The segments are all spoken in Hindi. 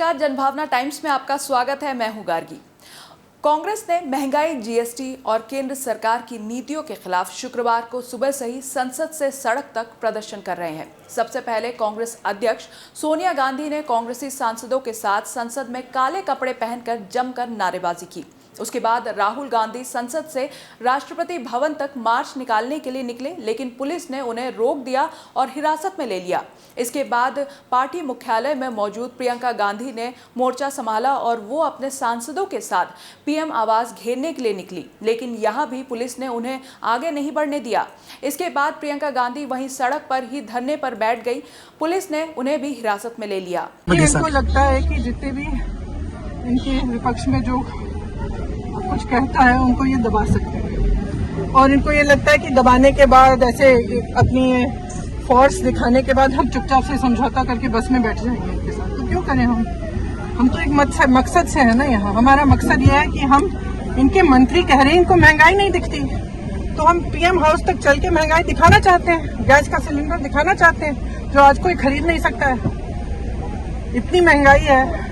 नमस्कार, जनभावना टाइम्स में आपका स्वागत है। मैं हूं गार्गी। कांग्रेस ने महंगाई, जीएसटी और केंद्र सरकार की नीतियों के खिलाफ शुक्रवार को सुबह से ही संसद से सड़क तक प्रदर्शन कर रहे हैं। सबसे पहले कांग्रेस अध्यक्ष सोनिया गांधी ने कांग्रेसी सांसदों के साथ संसद में काले कपड़े पहनकर जमकर नारेबाजी की। उसके बाद राहुल गांधी संसद से राष्ट्रपति भवन तक मार्च निकालने के लिए निकले, लेकिन पुलिस ने उन्हें रोक दिया और हिरासत में ले लिया। इसके बाद पार्टी मुख्यालय में मौजूद प्रियंका गांधी ने मोर्चा संभाला और वो अपने सांसदों के साथ पीएम आवास घेरने के लिए निकली, लेकिन यहाँ भी पुलिस ने उन्हें आगे नहीं बढ़ने दिया। इसके बाद प्रियंका गांधी वहीं सड़क पर ही धरने पर बैठ गई। पुलिस ने उन्हें भी हिरासत में ले लिया। इनको लगता है कि जितने भी इनके विपक्ष में जो कुछ कहता है उनको ये दबा सकते हैं, और इनको ये लगता है कि दबाने के बाद, ऐसे अपनी फोर्स दिखाने के बाद हम चुपचाप से समझौता करके बस में बैठ जाएंगे इनके साथ। तो क्यों करें हम तो एक मकसद से है ना यहाँ। हमारा मकसद ये है कि हम, इनके मंत्री कह रहे हैं इनको महंगाई नहीं दिखती, तो हम पीएम हाउस तक चल के महंगाई दिखाना चाहते हैं। गैस का सिलेंडर दिखाना चाहते हैं जो आज कोई खरीद नहीं सकता है। इतनी महंगाई है,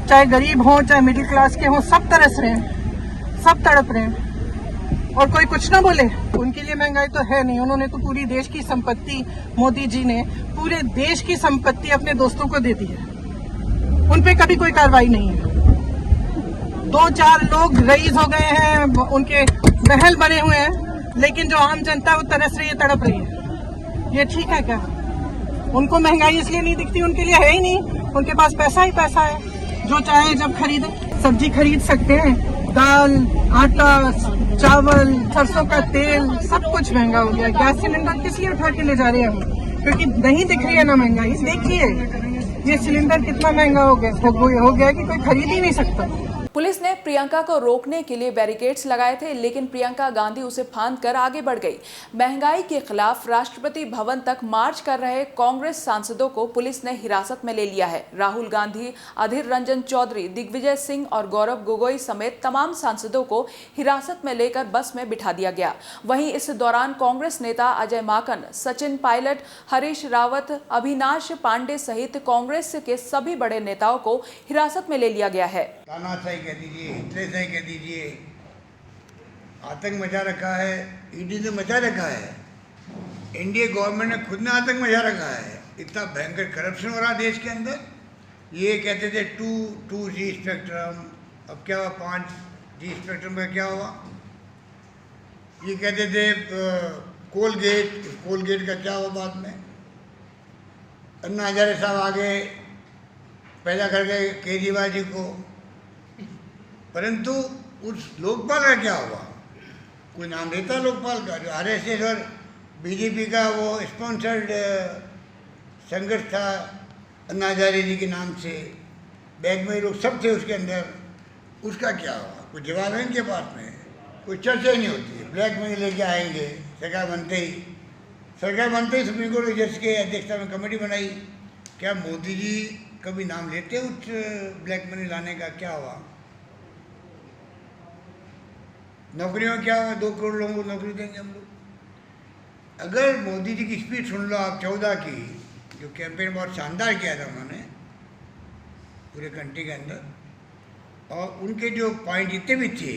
चाहे गरीब हो चाहे मिडिल क्लास के हो, सब तरस रहे हैं, सब तड़प रहे हैं, और कोई कुछ ना बोले। उनके लिए महंगाई तो है नहीं। उन्होंने तो पूरी देश की संपत्ति, मोदी जी ने पूरे देश की संपत्ति अपने दोस्तों को दे दी है। उन पे कभी कोई कार्रवाई नहीं है। 2-4 लोग रईस हो गए हैं, उनके महल बने हुए हैं, लेकिन जो आम जनता वो तरस रही है, तड़प रही है। ये ठीक है क्या? उनको महंगाई इसलिए नहीं दिखती, उनके लिए है ही नहीं। उनके पास पैसा ही पैसा है, जो चाहे जब खरीदे। सब्जी खरीद सकते हैं, दाल, आटा, चावल, सरसों का तेल, सब कुछ महंगा हो गया। गैस सिलेंडर किस लिए उठा के ले जा रहे हैं हम? क्योंकि नहीं दिख रही है ना महंगाई। देखिए ये सिलेंडर कितना महंगा हो गया कि कोई खरीद ही नहीं सकता। पुलिस ने प्रियंका को रोकने के लिए बैरिकेड्स लगाए थे, लेकिन प्रियंका गांधी उसे फांदकर आगे बढ़ गई। महंगाई के खिलाफ राष्ट्रपति भवन तक मार्च कर रहे कांग्रेस सांसदों को पुलिस ने हिरासत में ले लिया है। राहुल गांधी, अधीर रंजन चौधरी, दिग्विजय सिंह और गौरव गोगोई समेत तमाम सांसदों को हिरासत में लेकर बस में बिठा दिया गया। वहीं इस दौरान कांग्रेस नेता अजय माकन, सचिन पायलट, हरीश रावत, अविनाश पांडे सहित कांग्रेस के सभी बड़े नेताओं को हिरासत में ले लिया गया है। कह दीजिए, हिटलर से कह दीजिए, आतंक मचा रखा है। ईडी ने मचा रखा है। इंडिया गवर्नमेंट ने खुद ने आतंक मचा रखा है। इतना भयंकर करप्शन हो रहा है देश के अंदर। ये कहते थे 2G स्पेक्ट्रम, अब क्या हुआ? 5G स्पेक्ट्रम का क्या हुआ? ये कहते थे कोलगेट का क्या हुआ बाद में? अन्ना हजारे साहब आगे पैदा कर गए केजरीवाल जी को, परंतु उस लोकपाल का क्या हुआ? कोई नाम देता लोकपाल का? जो आरएसएस और बीजेपी का वो स्पॉन्सर्ड संघर्ष था अन्ना हजारे जी के नाम से, बैग में लोग सब थे उसके अंदर, उसका क्या हुआ? कोई जवाब है इनके पास में? कोई चर्चा ही नहीं होती है। ब्लैक मनी लेके आएंगे। सरकार बनते ही सुप्रीम कोर्ट जज के अध्यक्षता में कमेटी बनाई। क्या मोदी जी कभी नाम लेते उस ब्लैक मनी लाने का? क्या हुआ? नौकरियों में क्या हुआ? 2 करोड़ लोगों को नौकरी देंगे हम लोग। अगर मोदी जी की स्पीच सुन लो आप 14 की, जो कैंपेन बहुत शानदार किया था उन्होंने पूरे कंट्री के अंदर, और उनके जो पॉइंट जितने भी थे,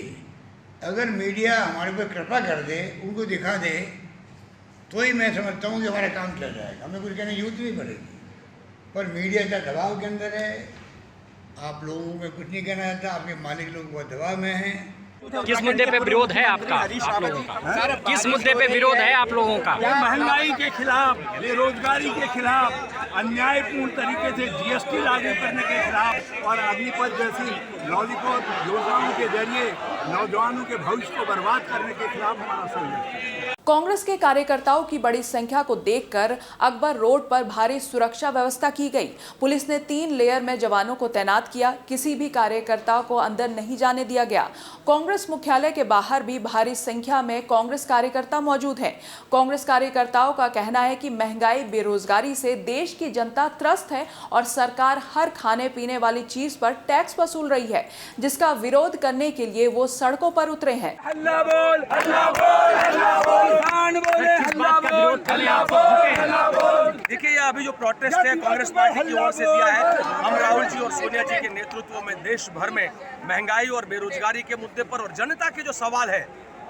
अगर मीडिया हमारे ऊपर कृपा कर दे, उनको दिखा दे, तो ही मैं समझता हूँ कि हमारा काम चल जाएगा। हमें कुछ कहने की जरूरत नहीं पड़ेगी। पर मीडिया का दबाव के अंदर है। आप लोगों में कुछ नहीं कहना चाहता, आपके मालिक लोग बहुत दबाव में हैं। किस मुद्दे पे विरोध है आपका, आप लोगों का? किस मुद्दे पे विरोध है आप लोगों का? महंगाई के खिलाफ, बेरोजगारी के खिलाफ, अन्यायपूर्ण तरीके से जीएसटी लागू करने के खिलाफ, और अग्निपथ जैसी लॉलीपॉप योजनाओं के जरिए नौजवानों के भविष्य को बर्बाद करने के खिलाफ हमारा संघर्ष है। कांग्रेस के कार्यकर्ताओं की बड़ी संख्या को देखकर अकबर रोड पर भारी सुरक्षा व्यवस्था की गई। पुलिस ने 3 लेयर में जवानों को तैनात किया। किसी भी कार्यकर्ता को अंदर नहीं जाने दिया गया। कांग्रेस मुख्यालय के बाहर भी भारी संख्या में कांग्रेस कार्यकर्ता मौजूद हैं। कांग्रेस कार्यकर्ताओं का कहना है कि महंगाई, बेरोजगारी से देश की जनता त्रस्त है और सरकार हर खाने पीने वाली चीज पर टैक्स वसूल रही है, जिसका विरोध करने के लिए वो सड़कों पर उतरे हैं। हल्ला बोल, हल्ला बोल, हल्ला बोल, बोले, हल्ला बोल, हल्ला बोल, हल्ला बोल। देखिए, ये अभी जो प्रोटेस्ट है कांग्रेस पार्टी की ओर से दिया है, हम राहुल जी और सोनिया जी के नेतृत्व में देश भर में महंगाई और बेरोजगारी के मुद्दे पर और जनता के जो सवाल है,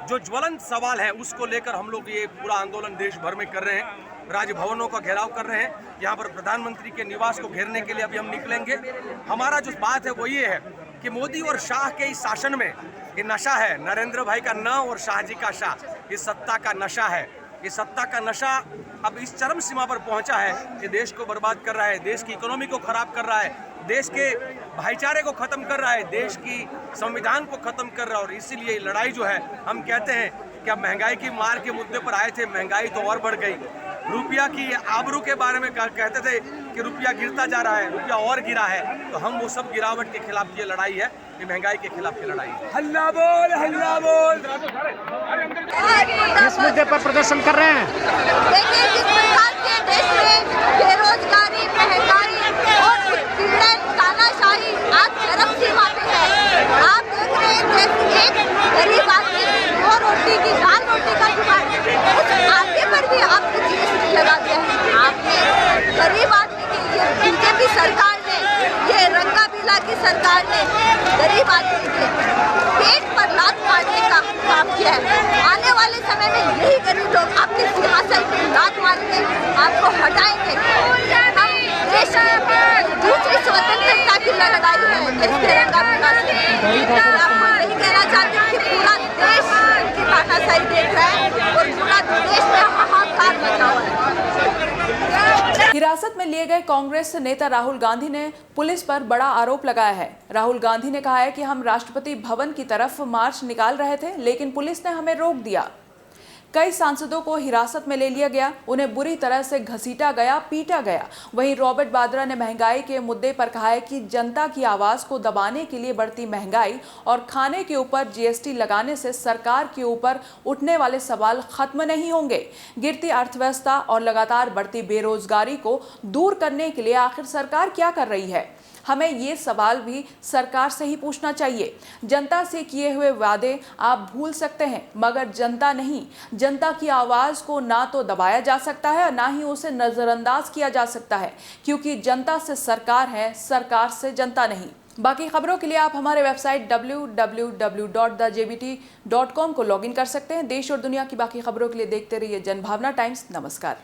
जो ज्वलंत सवाल है, उसको लेकर हम लोग ये पूरा आंदोलन देश भर में कर रहे हैं। राजभवनों का घेराव कर रहे हैं। यहाँ पर प्रधानमंत्री के निवास को घेरने के लिए अभी हम निकलेंगे। हमारा जो बात है वो ये है कि मोदी और शाह के इस शासन में ये नशा है, नरेंद्र भाई का न और शाह जी का शाह, ये सत्ता का नशा है। ये सत्ता का नशा अब इस चरम सीमा पर पहुंचा है कि देश को बर्बाद कर रहा है, देश की इकोनॉमी को खराब कर रहा है, देश के भाईचारे को खत्म कर रहा है, देश की संविधान को खत्म कर रहा है। और इसीलिए लड़ाई जो है, हम कहते हैं कि अब महंगाई की मार के मुद्दे पर आए थे, महंगाई तो और बढ़ गई। रुपया की आबरू के बारे में कहते थे कि रुपया गिरता जा रहा है, रुपया और गिरा है। तो हम वो सब गिरावट के खिलाफ ये लड़ाई है, ये महंगाई के खिलाफ की लड़ाई है। हल्ला बोल, हल्ला बोल। किस मुद्दे पर प्रदर्शन कर रहे हैं? देखिए, जिस प्रकार के देश में बेरोजगारी, महंगाई और उत्पीड़न, तानाशाही आज चरम सीमा पे है। आप देख रहे हैं जैसे एक गरीब आदमी 2 रोटी की, 4 रोटी का जुगाड़, उस आगे पर भी आपने जीएसटी लगा दिया है। आपने गरीब आदमी के लिए बीजेपी सरकार ने, ये रंगाबिला की सरकार ने गरीब आदमी के पेट पर लात मारने का काम किया है। आने वाले समय में यही गरीब लोग आपके सिंहासन पर लात मार के आपको हटाएंगे। हम देश की दूसरी स्वतंत्रता की लड़ाई है, देश के रंगाबिला से। आपको यही कहना चाहती हूँ कि पूरा देश की तानाशाही देख रहा है और पूरा देश में हाहाकार मचा हुआ है। हिरासत में लिए गए कांग्रेस नेता राहुल गांधी ने पुलिस पर बड़ा आरोप लगाया है। राहुल गांधी ने कहा है कि हम राष्ट्रपति भवन की तरफ मार्च निकाल रहे थे, लेकिन पुलिस ने हमें रोक दिया। कई सांसदों को हिरासत में ले लिया गया, उन्हें बुरी तरह से घसीटा गया, पीटा गया। वहीं रॉबर्ट वाड्रा ने महंगाई के मुद्दे पर कहा है कि जनता की आवाज को दबाने के लिए बढ़ती महंगाई और खाने के ऊपर जीएसटी लगाने से सरकार के ऊपर उठने वाले सवाल खत्म नहीं होंगे। गिरती अर्थव्यवस्था और लगातार बढ़ती बेरोजगारी को दूर करने के लिए आखिर सरकार क्या कर रही है? हमें ये सवाल भी सरकार से ही पूछना चाहिए। जनता से किए हुए वादे आप भूल सकते हैं, मगर जनता नहीं। जनता की आवाज़ को ना तो दबाया जा सकता है और ना ही उसे नज़रअंदाज किया जा सकता है, क्योंकि जनता से सरकार है, सरकार से जनता नहीं। बाकी खबरों के लिए आप हमारे वेबसाइट www.thejbt.com को लॉगिन कर सकते हैं। देश और दुनिया की बाकी खबरों के लिए देखते रहिए जनभावना टाइम्स। नमस्कार।